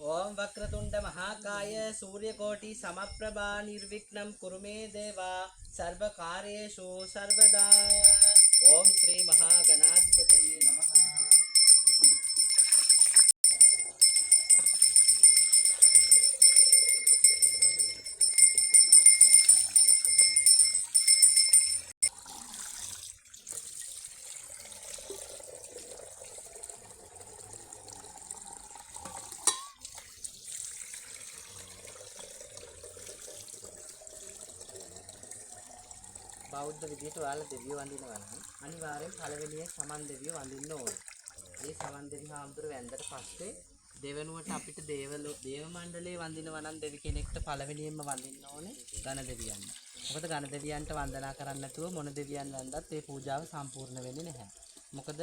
ओम वक्रतुंड महाकाय सूर्यकोटि समप्रभा निर्विघ्नं कुरु मे देवा सर्वकार्येषु सर्वदा। ओम श्री महागणाधिपतये नमः। බෞද්ධ විදියට ඔයාලා දෙවියෝ වඳිනවා නම් අනිවාර්යෙන් පළවෙනියෙන් සමන් දෙවියෝ වඳින්න ඕනේ. ඒ සමන් දෙවි හාමුදුර වැන්දට පස්සේ දෙවෙනුවට අපිට දේව මණ්ඩලයේ වඳිනවා නම් දෙවි කෙනෙක්ට පළවෙනියෙන්ම වඳින්න ඕනේ ඝන දෙවියන්. මොකද ඝන දෙවියන්ට වන්දනා කරන්නේ නැතුව මොන දෙවියන් වැන්දත් ඒ පූජාව සම්පූර්ණ වෙන්නේ නැහැ. මොකද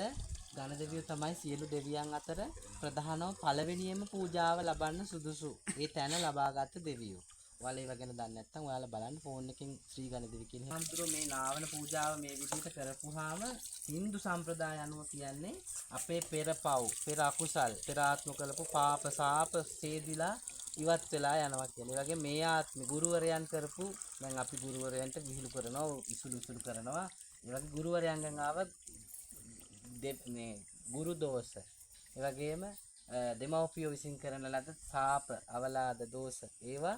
ඝන දෙවියෝ තමයි සියලු දෙවියන් අතර ප්‍රධානම පළවෙනියෙන්ම පූජාව ලබන්න සුදුසු. ඒ තැන ලබාගත් දෙවියෝ. ඔයාලා ඒව ගැන දන්නේ නැත්නම් ඔයාලා බලන්න ෆෝන් එකකින් ශ්‍රී ඝන දෙවි කියන හාමුදුරුවෝ මේ නාවන පූජාව මේ විදිහට කරපුවාම හින්දු සම්ප්‍රදාය අනුව කියන්නේ අපේ පෙරපව් පෙර අකුසල් පෙර ආත්ම කළපු පාප සාප සේදිලා ඉවත් වෙලා යනවා කියන්නේ. ඒ වගේ මේ ආත්ම ගුරුවරයන් කරපු දැන් අපි ගුරුවරයන්ට විහිළු කරනවා ඉසුළු කරනවා. ඒ වගේ ගුරුවරයන්ගෙන් ආව මේ ගුරු දෝෂ ඒ වගේම දෙමව්පියෝ විසින් කරන ලද සාප අවලාද දෝෂ ඒවා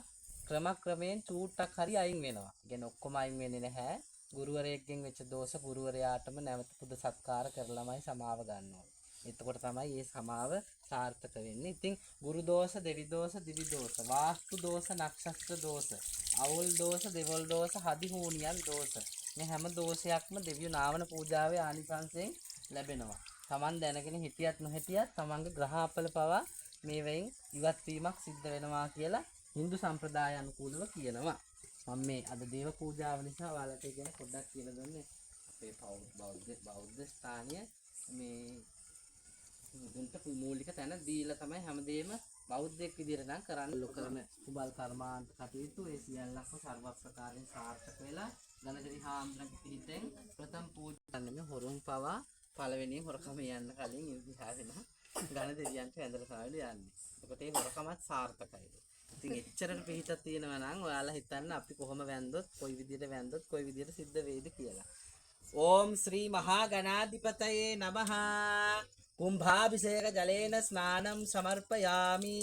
ක්‍රමයෙන් චූට්ටක් හරි අයින් වෙනවා. කියන්නේ ඔක්කොම අයින් වෙන්නේ නැහැ. ගුරුවරයෙක්ගෙන් වෙච්ච දෝෂ ගුරුවරයාටම නැවත පුද සත්කාර කරලාමයි සමාව ගන්න ඕනේ. එතකොට තමයි මේ සමාව සාර්ථක වෙන්නේ. ඉතින් ගුරු දෝෂ, දෙවි දෝෂ, දිවි දෝෂ, වාස්තු දෝෂ, නක්ෂත්‍ර දෝෂ, අවුල් දෝෂ, දෙවොල් දෝෂ, හදි හෝනියල් දෝෂ. මේ හැම දෝෂයක්ම දෙවියෝ නාවන පූජාවේ ආනිසංසයෙන් ලැබෙනවා. Taman දැනගෙන හිටියත් නොහිටියත් තමන්ගේ ග්‍රහාපල පවා මේ වෙයින් ඉවත් වීමක් සිද්ධ වෙනවා කියලා හින්දු සම්ප්‍රදාය අනුකූලව කියනවා. මම මේ අද දේව පූජාව නිසා ඔයාලට ඉගෙන පොඩ්ඩක් කියලා දුන්නේ අපේ බෞද්ධ ස්ථානීය මේ මුදුන්ට මූලික තැන දීලා තමයි හැමදේම බෞද්ධයෙක් විදිහට නම් කරන්න කරන කුබල් කර්මාන්ත කටයුතු ඒ සියල්ලක්ම සර්ව ප්‍රකාරයෙන් සාර්ථක වෙලා ගණදෙවි හාමුදුරන්ගේ පිහිටෙන් ප්‍රථම පූජා මේ හොරුන් පවා පළවෙනියෙන් හොරකම යන්න කලින් ඉතිහාස වෙනවා ගණදෙවියන්ට ඇඳලා සාවිල යන්නේ. එතකොට ඒ හොරකමත් සාර්ථකයි. ඉතින් එච්චරට පිහිටක් තියෙනවා නම් ඔයාලා හිතන්න අපි කොහොම වැන්දොත් කොයි විදියට වැන්දොත් කොයි විදියට සිද්ධ වෙයිද කියලා. ඕම් ශ්‍රී මහා ගණාධිපතයේ නමः. කුම්භාභිෂේක ජලේන ස්නානම් සමර්පයාමි.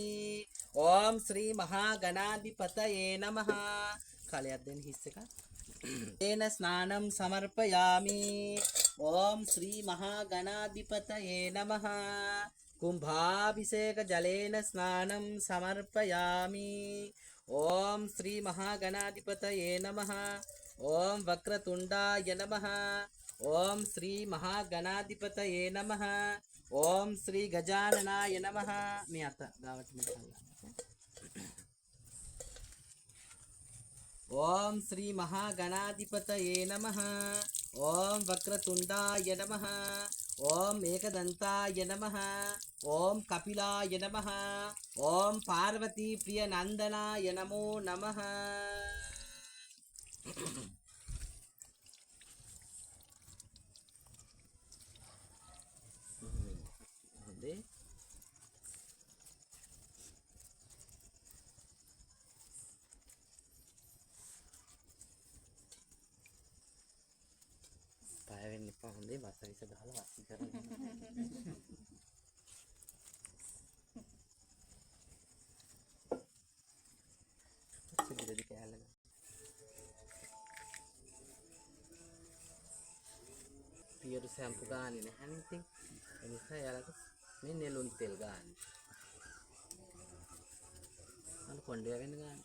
ඕම් ශ්‍රී මහා ගණාධිපතයේ නමः. කාලයක් දෙන්න හිස් එක. තේන ස්නානම් සමර්පයාමි. ඕම් ශ්‍රී මහා ගණාධිපතයේ නමः. कुंभाभिषेक जलेन स्नानं समर्पयामि. ओम श्री महागणाधिपतये नमः. ओम वक्रतुंडाय नमः. ओम श्री महागणाधिपतये नमः. ओम श्री गजाननाय नमः. मी आता गावात ओम श्री महागणाधिपतये नमः. ओम वक्रतुंडाय नमः. ओम एकदंताय नमः. ओम कपिलाय नमः. ओम पार्वती प्रिय नंदनाय नमो नमः. पायवेन निप्पा होंदे वासवी से गहला वासी करना सिद्धि क्या लगा පියරු සැම්පු ගානේ නැහැ නේ. ඉතින් ඒ නිසා යාලට මේ නෙළුම් තෙල් ගන්න. අන්න කොණ්ඩේ වෙන්න ගන්න.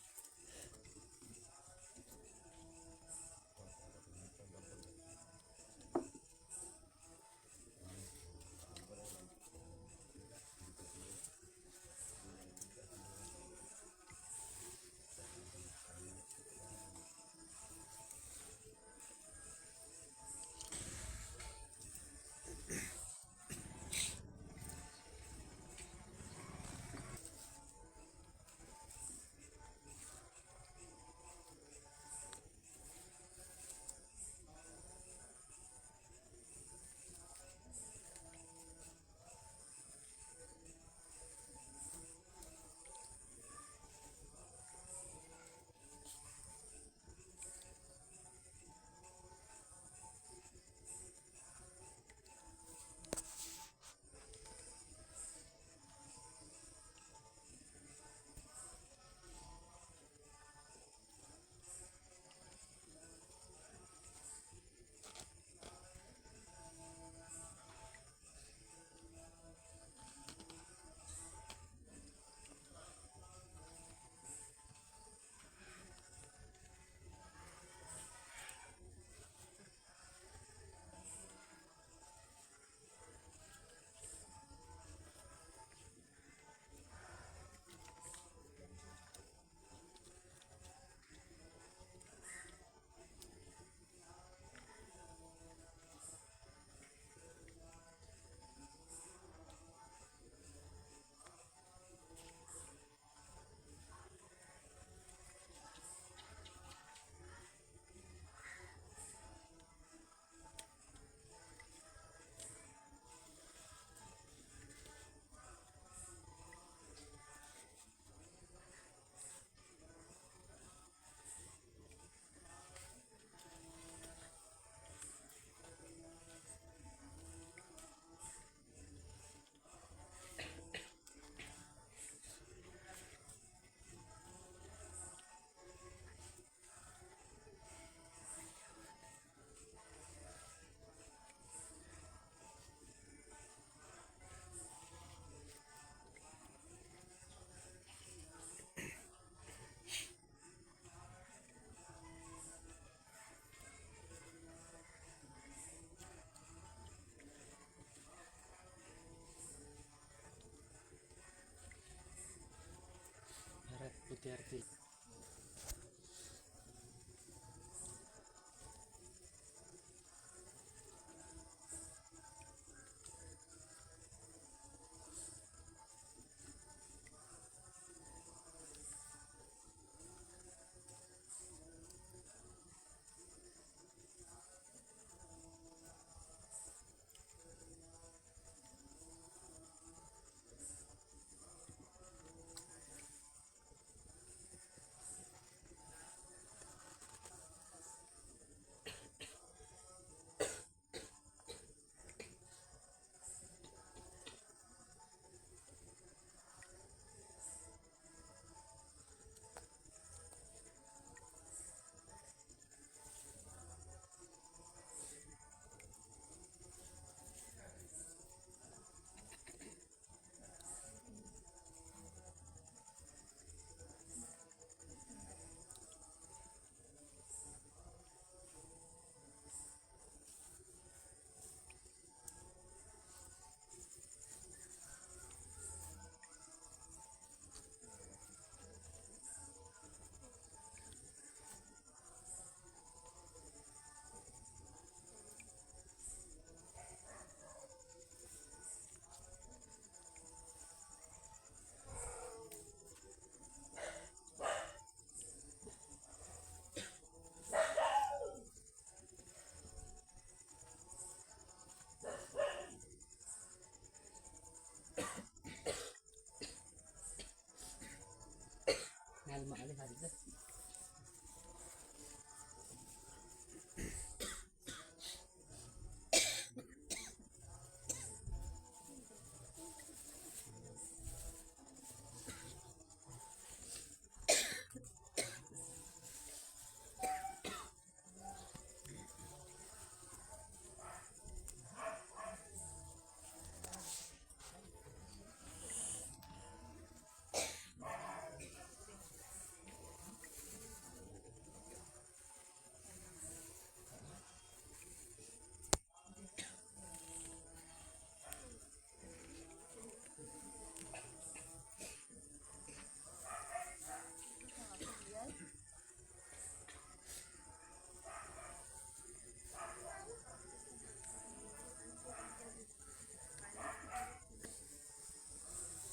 විද්‍යාර්ථී නැල්ම අලි හරිද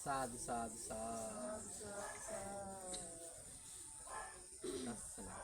සාදු සාදු සාදු ලස්සනයි